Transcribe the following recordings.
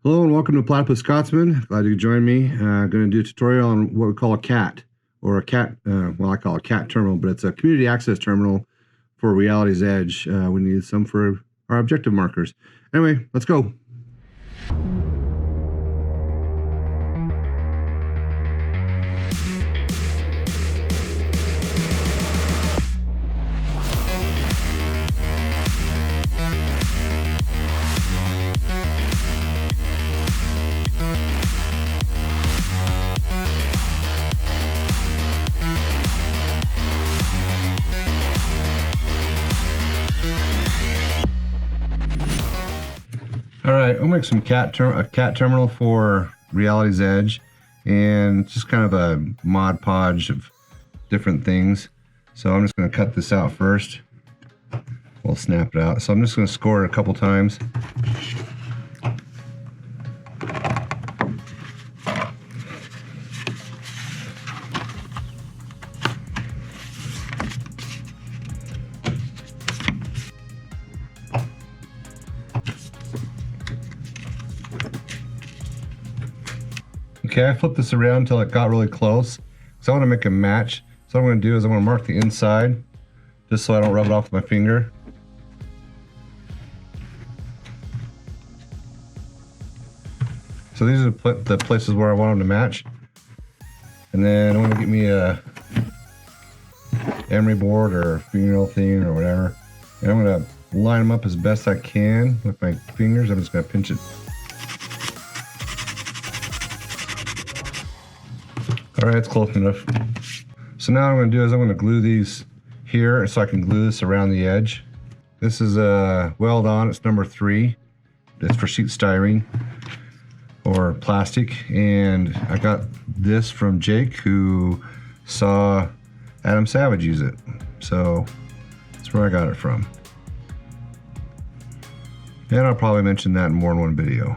Hello and welcome to Platypus Scotsman. Glad you could join me. Going to do a tutorial on what we call a CAT, or a CAT, well, I call it a CAT terminal, but it's a community access terminal for Reality's Edge. We need some for our objective markers. Anyway, let's go. All right, we'll make some cat terminal for Reality's Edge, and just kind of a mod podge of different things. So I'm just going to cut this out first. We'll snap it out. So I'm just going to score it a couple times. Okay, I flipped this around until it got really close, because I want to make a match. So what I'm going to do is I'm going to mark the inside, just so I don't rub it off with my finger. So these are the places where I want them to match. And then I'm going to get me a emery board or fingernail thing or whatever. And I'm going to line them up as best I can with my fingers. I'm just going to pinch it. All right, it's close enough. So now what I'm going to do is I'm going to glue these here so I can glue this around the edge. This is a Weld-On, it's number 3. It's for sheet styrene or plastic, and I got this from Jake, who saw Adam Savage use it. So that's where I got it from. And I'll probably mention that in more than one video.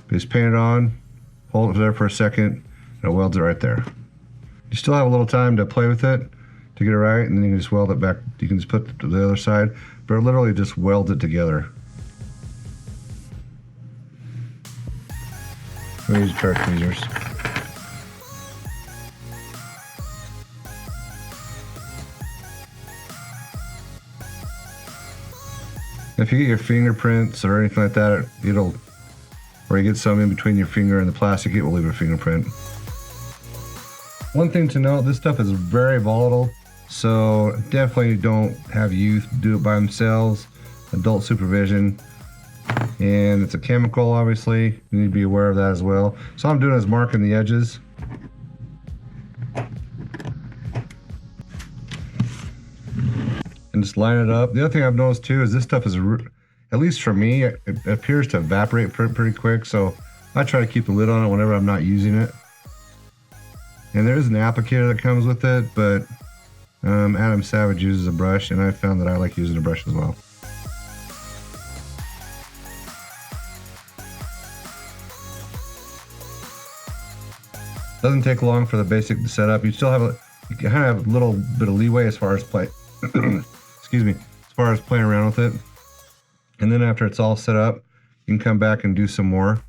But just paint it on, hold it there for a second, and it welds it right there. You still have a little time to play with it to get it right, and then you can just weld it back. You can just put it to the other side, but it literally just welds it together. I'm use pair of tweezers. If you get your fingerprints or anything like that, or you get some in between your finger and the plastic, it will leave a fingerprint. One thing to note, this stuff is very volatile, so definitely don't have youth do it by themselves. Adult supervision. And it's a chemical, obviously. You need to be aware of that as well. So all I'm doing is marking the edges. And just line it up. The other thing I've noticed too is this stuff is, at least for me, it appears to evaporate pretty quick. So I try to keep the lid on it whenever I'm not using it. And there is an applicator that comes with it, but Adam Savage uses a brush, and I found that I like using a brush as well. Doesn't take long for the basic to set up. You still have you kind of have a little bit of leeway as far as excuse me, as far as playing around with it. And then after it's all set up, you can come back and do some more,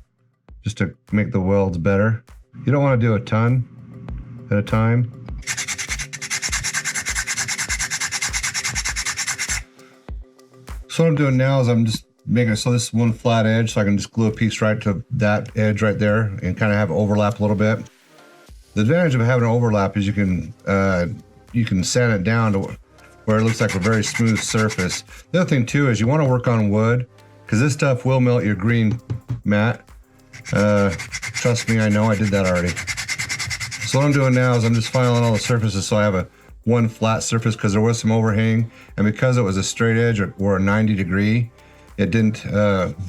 just to make the welds better. You don't want to do a ton at a time. So what I'm doing now is I'm just making it so this is one flat edge, so I can just glue a piece right to that edge right there and kind of have it overlap a little bit. The advantage of having an overlap is you can sand it down to where it looks like a very smooth surface. The other thing too is you want to work on wood, because this stuff will melt your green mat. Trust me, I know, I did that already. So what I'm doing now is I'm just filing all the surfaces so I have one flat surface, because there was some overhang, and because it was a straight edge or a 90 degree, it didn't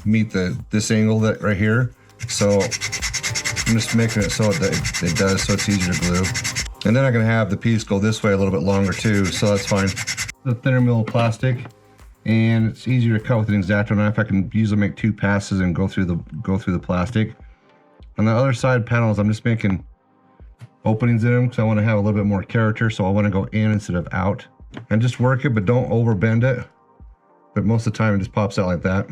meet this angle that right here. So I'm just making it so it does, so it's easier to glue. And then I can have the piece go this way a little bit longer too, so that's fine. The thinner mill plastic, and it's easier to cut with an X-Acto knife. I can usually make 2 passes and go through the plastic. On the other side panels, I'm just making openings in them because I want to have a little bit more character, so I want to go in instead of out. And just work it, but don't over bend it. But most of the time it just pops out like that.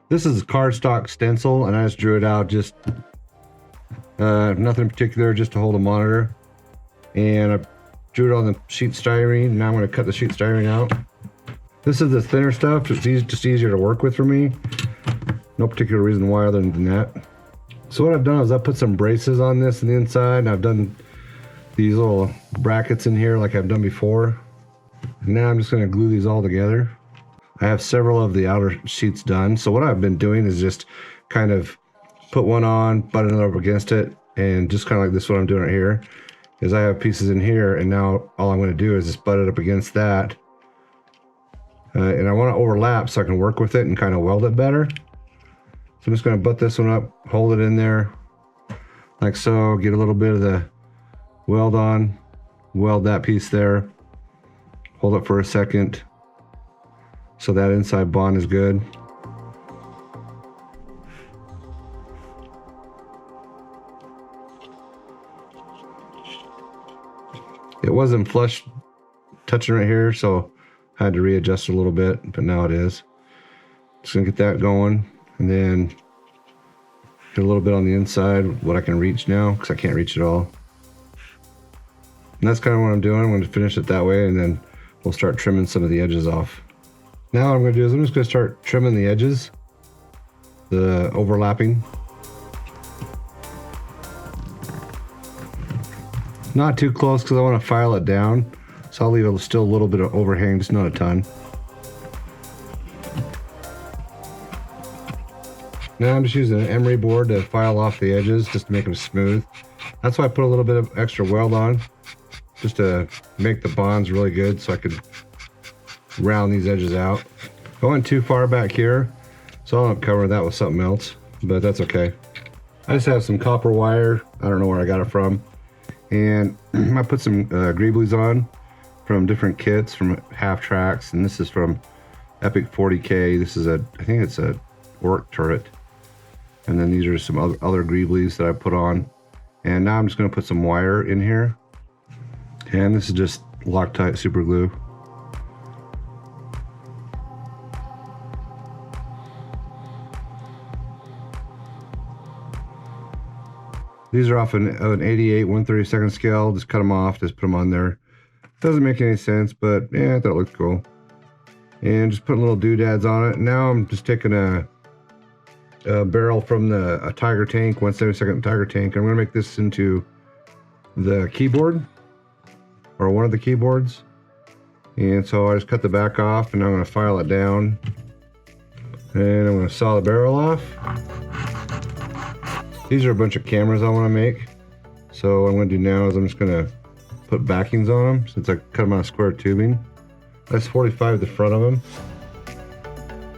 This is a cardstock stencil, and I just drew it out, just nothing in particular, just to hold a monitor. And I drew it on the sheet styrene. Now I'm going to cut the sheet styrene out. This is the thinner stuff, just easier to work with for me. No particular reason why other than that. So what I've done is I put some braces on this on the inside, and I've done these little brackets in here like I've done before. And now I'm just going to glue these all together. I have several of the outer sheets done. So what I've been doing is just kind of put one on, butt another up against it, and just kind of like this, what I'm doing right here is I have pieces in here, and now all I'm going to do is just butt it up against that. And I want to overlap so I can work with it and kind of weld it better. So I'm just going to butt this one up, hold it in there like so, get a little bit of the Weld-On, weld that piece there, hold it for a second so that inside bond is good. It wasn't flush touching right here, so I had to readjust it a little bit, but now it is. Just gonna get that going, and then get a little bit on the inside, what I can reach now, because I can't reach it all. And that's kind of what I'm doing. I'm going to finish it that way, and then we'll start trimming some of the edges off. Now what I'm going to do is I'm just going to start trimming the edges, the overlapping. Not too close because I want to file it down, so I'll leave still a little bit of overhang, just not a ton. Now I'm just using an emery board to file off the edges just to make them smooth. That's why I put a little bit of extra weld on, just to make the bonds really good so I could round these edges out. Going too far back here, so I'll cover that with something else, but that's okay. I just have some copper wire. I don't know where I got it from. And I put some greeblies on from different kits, from half tracks, and this is from Epic 40K. This is I think it's a orc turret. And then these are some other greeblies that I put on. And now I'm just going to put some wire in here. And this is just Loctite super glue. These are off an 88 1/32 scale. Just cut them off, just put them on there. Doesn't make any sense, but yeah, I thought it looked cool. And just putting little doodads on it. Now I'm just taking a barrel from a Tiger tank, 1/72 Tiger tank. I'm going to make this into the keyboard, or one of the keyboards. And so I just cut the back off, and I'm going to file it down. And I'm going to saw the barrel off. These are a bunch of cameras I want to make. So what I'm going to do now is I'm just going to put backings on them, since I cut them out of square tubing. That's 45 at the front of them.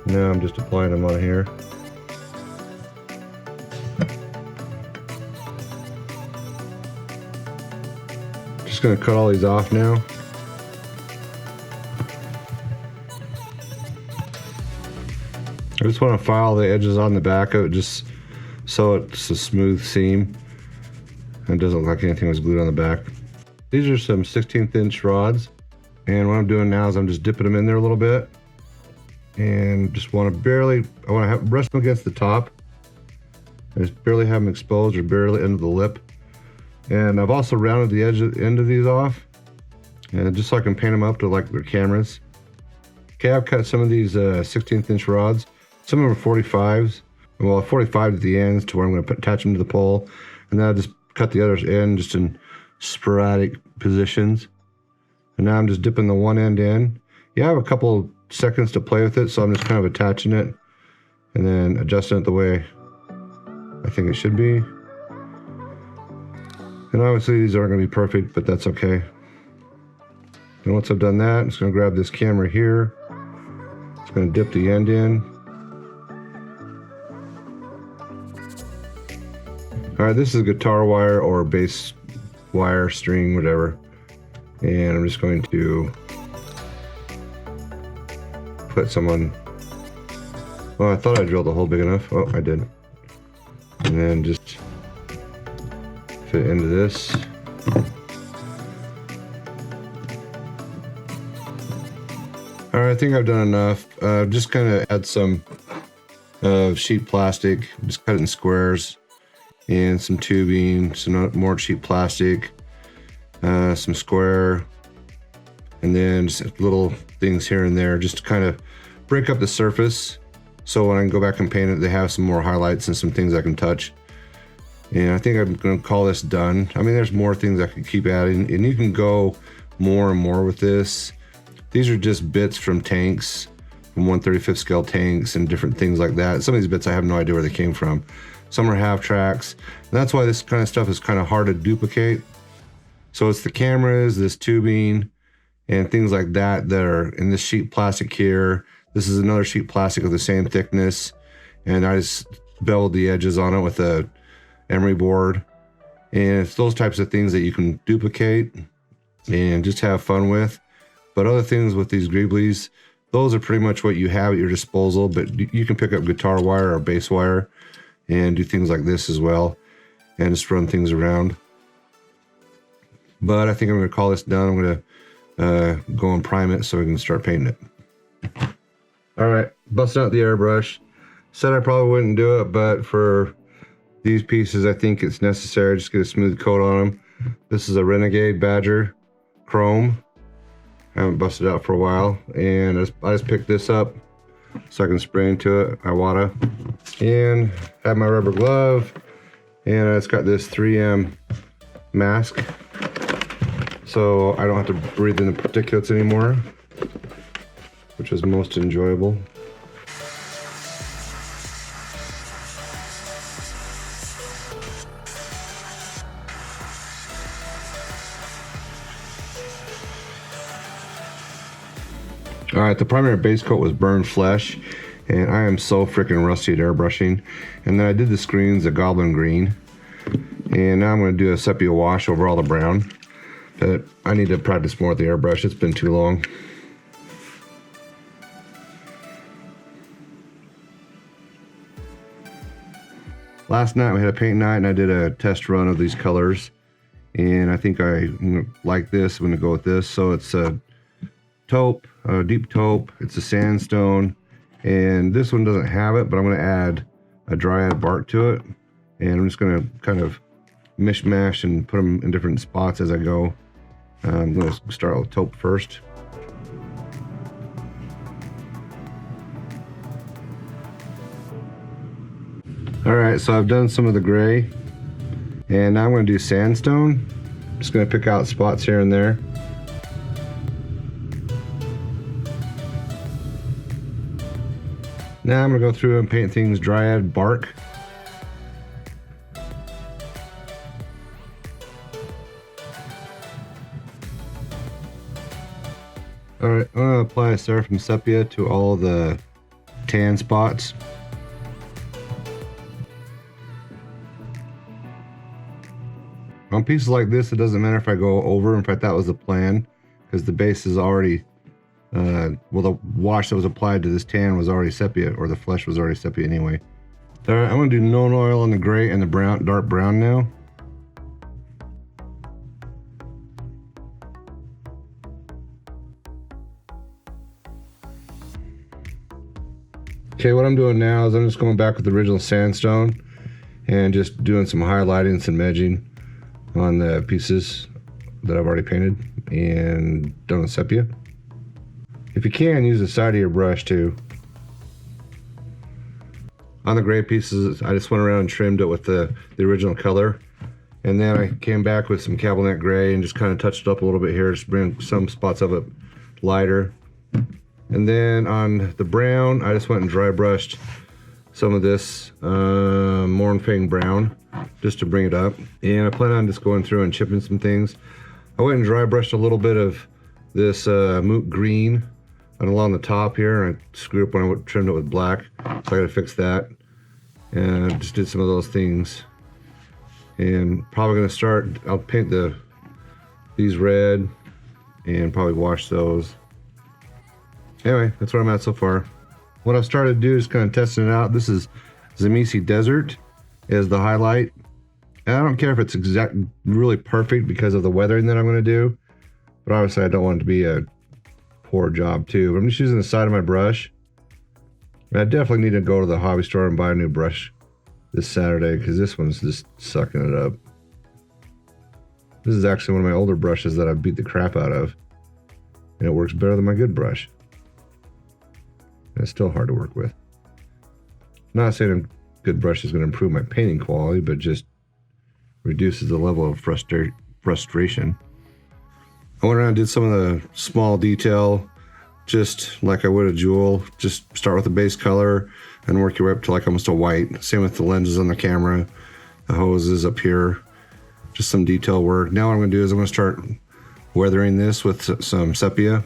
Now I'm just applying them on here. Just going to cut all these off now. I just want to file the edges on the back of it, just so it's a smooth seam and it doesn't look like anything was glued on the back. These are some 1/16 inch rods, and what I'm doing now is I'm just dipping them in there a little bit, and just want to rest them against the top. I just barely have them exposed, or barely into the lip. And I've also rounded the end of these off, and just so I can paint them up to like their cameras. Okay, I've cut some of these 1/16 inch rods. Some of them are 45s. Well, 45 at the ends to where I'm going to attach them to the pole, and then I just cut the others in just in sporadic positions. And now I'm just dipping the one end in. Yeah, I have a couple seconds to play with it, so I'm just kind of attaching it and then adjusting it the way I think it should be. And obviously these aren't going to be perfect, but that's okay. And once I've done that, I'm just going to grab this camera here. Just going to dip the end in. Alright, this is guitar wire or bass wire, string, whatever. And I'm just going to put some on. Well, I thought I drilled a hole big enough. Oh, I did. And then just fit into this. Alright, I think I've done enough. Just kind of add some of sheet plastic, just cut it in squares, and some tubing, some more sheet plastic, some square, and then just little things here and there just to kind of break up the surface. So when I go back and paint it, they have some more highlights and some things I can touch. And I think I'm going to call this done. I mean, there's more things I could keep adding, and you can go more and more with this. These are just bits from tanks, from 1/35 scale tanks and different things like that. Some of these bits I have no idea where they came from. Some are half tracks. And that's why this kind of stuff is kind of hard to duplicate. So it's the cameras, this tubing, and things like that that are in this sheet plastic here. This is another sheet plastic of the same thickness. And I just beveled the edges on it with a emery board. And it's those types of things that you can duplicate and just have fun with. But other things with these greeblies, those are pretty much what you have at your disposal, but you can pick up guitar wire or bass wire and do things like this as well, and just run things around. But I think I'm going to call this done. I'm going to go and prime it so we can start painting it. All right, busting out the airbrush. Said I probably wouldn't do it, but for these pieces, I think it's necessary. Just get a smooth coat on them. This is a Renegade Badger Chrome. I haven't busted out for a while, and I just picked this up so I can spray into it, Iwata, and have my rubber glove, and it's got this 3M mask, so I don't have to breathe in the particulates anymore, which is most enjoyable. All right, the primary base coat was burned flesh, and I am so freaking rusty at airbrushing. And then I did the screens a goblin green, and now I'm going to do a sepia wash over all the brown. But I need to practice more with the airbrush. It's been too long. Last night we had a paint night, and I did a test run of these colors, and I think I like this. I'm going to go with this. So it's a taupe, a deep taupe, it's a sandstone, and this one doesn't have it, but I'm going to add a dryad bark to it, and I'm just going to kind of mishmash and put them in different spots as I go. I'm going to start with taupe first. Alright, so I've done some of the gray, and now I'm going to do sandstone. Just going to pick out spots here and there. Now I'm going to go through and paint things dryad bark. Alright, I'm going to apply a Seraphim Sepia to all the tan spots. On pieces like this, it doesn't matter if I go over. In fact, that was the plan, because the base is already well, the wash that was applied to this tan was already sepia, or the flesh was already sepia anyway. All right, I'm going to do Known Oil on the gray and the brown, dark brown now. Okay, what I'm doing now is I'm just going back with the original sandstone and just doing some highlighting, some edging on the pieces that I've already painted and done with sepia. If you can, use the side of your brush too. On the gray pieces, I just went around and trimmed it with the original color. And then I came back with some cabinet gray and just kind of touched it up a little bit here, just bring some spots of it lighter. And then on the brown, I just went and dry brushed some of this Mornfang brown just to bring it up. And I plan on just going through and chipping some things. I went and dry brushed a little bit of this moot green and along the top here, and I screwed up when I trimmed it with black, so I gotta fix that. And I just did some of those things. And probably gonna start, I'll paint these red and probably wash those. Anyway, that's where I'm at so far. What I've started to do is kind of testing it out. This is Zamisi Desert is the highlight. And I don't care if it's really perfect because of the weathering that I'm gonna do, but obviously I don't want it to be a poor job too. But I'm just using the side of my brush I definitely need to go to the hobby store and buy a new brush this Saturday because this one's just sucking it up. This is actually one of my older brushes that I beat the crap out of, and it works better than my good brush. And it's still hard to work with. Not saying a good brush is going to improve my painting quality, but just reduces the level of frustration. I went around and did some of the small detail, just like I would a jewel. Just start with a base color and work your way up to like almost a white. Same with the lenses on the camera, the hoses up here, just some detail work. Now what I'm going to do is I'm going to start weathering this with some sepia.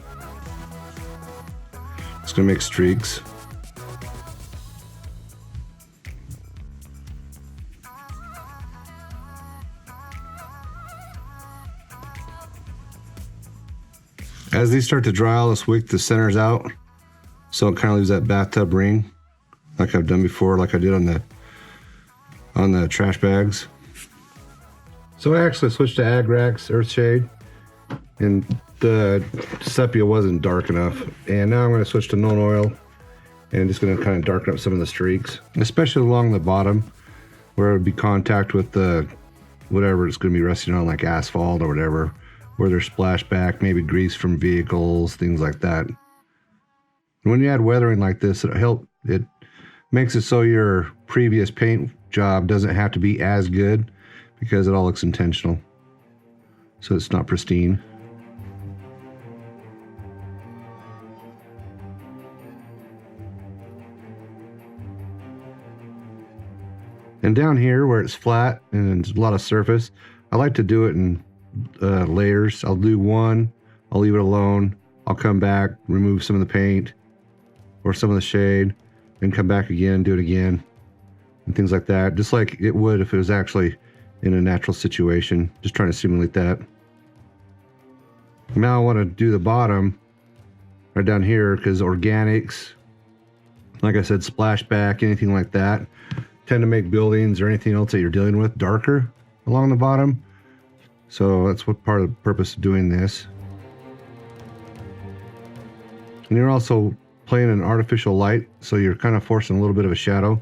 It's going to make streaks. As these start to dry, I'll just wick the centers out so it kind of leaves that bathtub ring like I've done before, like I did on the trash bags. So I actually switched to Agrax Earthshade, and the sepia wasn't dark enough. And now I'm going to switch to Known Oil and just going to kind of darken up some of the streaks, especially along the bottom where it would be contact with the whatever it's going to be resting on, like asphalt or whatever, where there's splashback, maybe grease from vehicles, things like that. And when you add weathering like this, it makes it so your previous paint job doesn't have to be as good because it all looks intentional. So it's not pristine. And down here where it's flat and there's a lot of surface, I like to do it in layers. I'll do one, I'll leave it alone, I'll come back, remove some of the paint or some of the shade, then come back again, do it again, and things like that, just like it would if it was actually in a natural situation, just trying to simulate that. Now I want to do the bottom right down here because organics, like I said, splashback, anything like that, tend to make buildings or anything else that you're dealing with darker along the bottom. So that's what part of the purpose of doing this. And you're also playing an artificial light, so you're kind of forcing a little bit of a shadow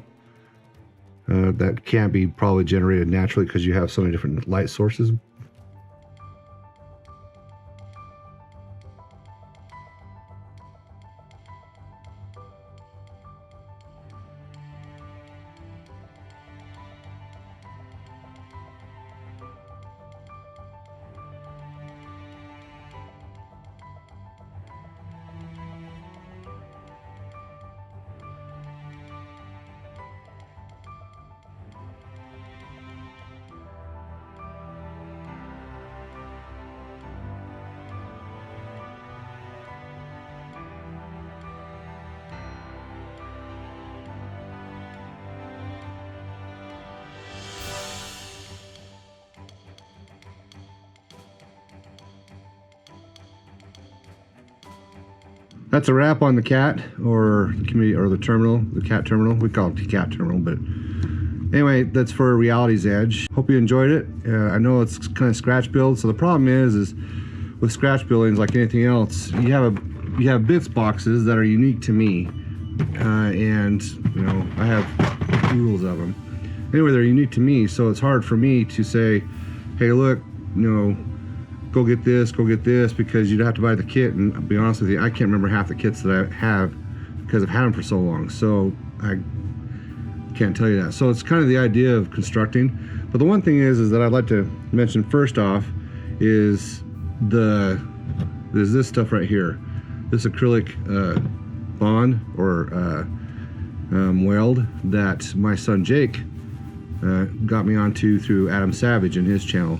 that can't be probably generated naturally because you have so many different light sources. That's a wrap on the cat, or the terminal, the cat terminal. We call it the cat terminal, but anyway, that's for Reality's Edge. Hope you enjoyed it. I know it's kind of scratch build, so the problem is with scratch buildings, like anything else, you have bits boxes that are unique to me, and you know I have rules of them. Anyway, they're unique to me, so it's hard for me to say, hey, look, you know, go get this, because you'd have to buy the kit, and I'll be honest with you, I can't remember half the kits that I have because I've had them for so long, so I can't tell you that. So it's kind of the idea of constructing. But the one thing is that I'd like to mention first off is there's this stuff right here, this acrylic bond or weld that my son Jake got me onto through Adam Savage and his channel.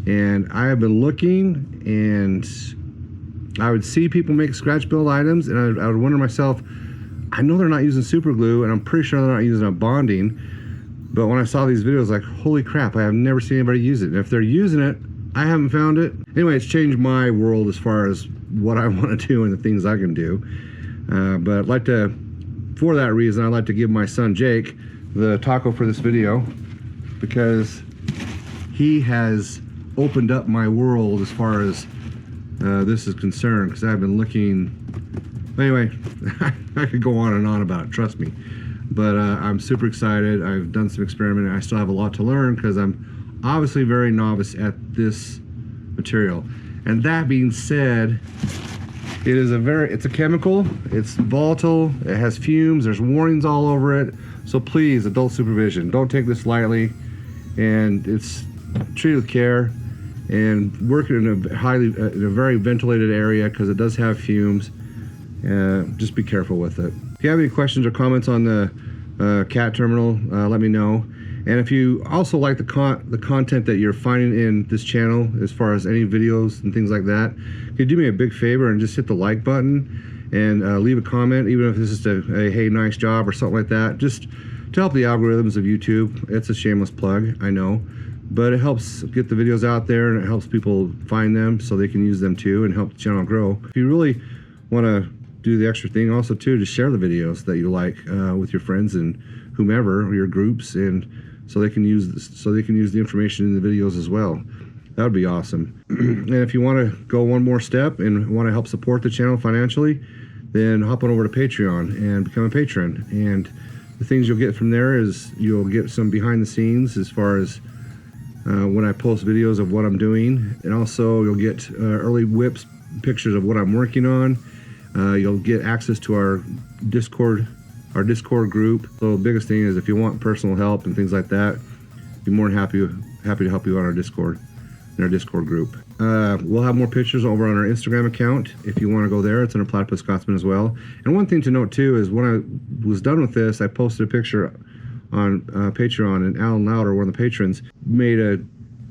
And I have been looking, and I would see people make scratch build items, and I would wonder myself, I know they're not using super glue, and I'm pretty sure they're not using a bonding, but when I saw these videos, like, holy crap, I have never seen anybody use it. And if they're using it, I haven't found it. Anyway, it's changed my world as far as what I want to do and the things I can do. But I'd like to, for that reason, I'd like to give my son Jake the taco for this video, because he has opened up my world as far as this is concerned, because I've been looking, Anyway, I could go on and on about it, trust me. But I'm super excited. I've done some experimenting. I still have a lot to learn because I'm obviously very novice at this material. And that being said, it's a chemical, it's volatile, it has fumes, there's warnings all over it. So please, adult supervision, don't take this lightly, and it's treated with care, and work in a very ventilated area because it does have fumes. Just be careful with it. If you have any questions or comments on the cat terminal, let me know. And if you also like the content that you're finding in this channel, as far as any videos and things like that, could you do me a big favor and just hit the like button and leave a comment, even if it's just a hey, nice job or something like that, just to help the algorithms of YouTube. It's a shameless plug, I know, but it helps get the videos out there, and it helps people find them so they can use them too and help the channel grow. If you really want to do the extra thing also too, to share the videos that you like with your friends and whomever, or your groups, and so they can use the information in the videos as well. That would be awesome. And if you want to go one more step and want to help support the channel financially, then hop on over to Patreon and become a patron. And the things you'll get from there is you'll get some behind the scenes as far as when I post videos of what I'm doing, and also you'll get early whips, pictures of what I'm working on. You'll get access to our Discord group. So the biggest thing is, if you want personal help and things like that, be more than happy to help you on our Discord, in our Discord group. We'll have more pictures over on our Instagram account if you want to go there. It's under Platypus Scotsman as well. And one thing to note too is, when I was done with this, I posted a picture on Patreon, and Alan Louder, one of the patrons, made a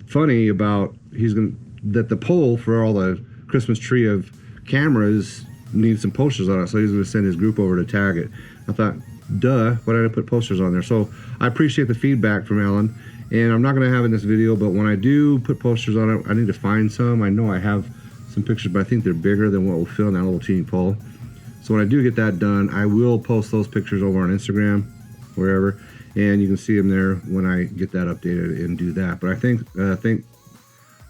funny about that the pole for all the Christmas tree of cameras needs some posters on it, so he's going to send his group over to tag it. I thought, duh, why did I put posters on there? So I appreciate the feedback from Alan, and I'm not going to have it in this video, but when I do put posters on it, I need to find some. I know I have some pictures, but I think they're bigger than what will fit in that little teeny pole. So when I do get that done, I will post those pictures over on Instagram, wherever, and you can see them there when I get that updated and do that. But I'd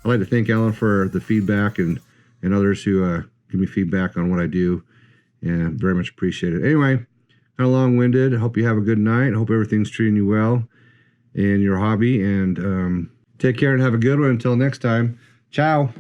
like to thank Alan for the feedback, and others who give me feedback on what I do, and very much appreciate it. Anyway, kind of long-winded. I hope you have a good night. I hope everything's treating you well in your hobby, and take care and have a good one. Until next time, ciao.